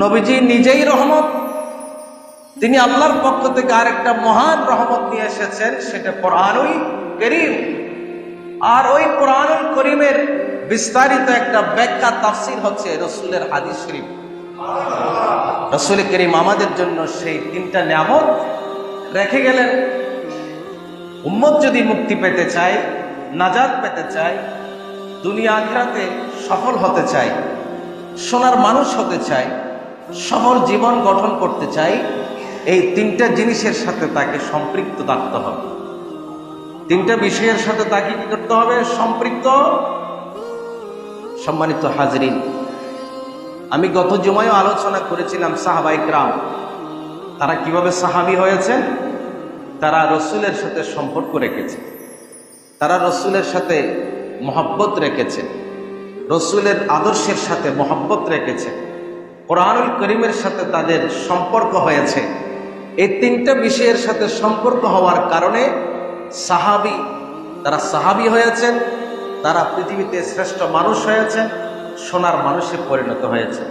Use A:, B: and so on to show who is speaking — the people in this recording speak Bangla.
A: নবীজি নিজেই রহমত, তিনি আল্লাহর পক্ষ থেকে আরেকটা মহান রহমত নিয়ে এসেছেন, সেটা কোরআনুল কারীম। আর ওই কোরআনুল কারীমের বিস্তারিত একটা ব্যাখ্যা তাফসীর হচ্ছে রাসূলের হাদিস শরীফ। রাসূল কারীম আমাদের জন্য সেই তিনটা নিয়ামত রেখে গেলেন। উম্মত যদি মুক্তি পেতে চায়, নাজাত পেতে চায়, দুনিয়া আখিরাতে সফল হতে চায়, সোনার মানুষ হতে চায়, সফল জীবন গঠন করতে চাই, এই তিনটা জিনিসের সাথে তাকে সম্পৃক্ত থাকতে হবে। তিনটা বিষয়ের সাথে তাকে কি করতে হবে? সম্পৃক্ত। সম্মানিত হাজরিন, আমি গত জুমায়ও আলোচনা করেছিলাম সাহাবায়ে কেরাম তারা কিভাবে সাহাবী হয়েছেন। তারা রসুলের সাথে সম্পর্ক রেখেছে, তারা রসুলের সাথে মহব্বত রেখেছে, রসুলের আদর্শের সাথে মহব্বত রেখেছে, কোরআনুল কারীমের সাথে তাদের সম্পর্ক হয়েছে। এই তিনটা বিষয়ের সাথে সম্পর্ক হওয়ার কারণে তারা সাহাবী হয়েছেন, তারা পৃথিবীতে শ্রেষ্ঠ মানুষ হয়েছেন, সোনার মানুষে পরিণত হয়েছে।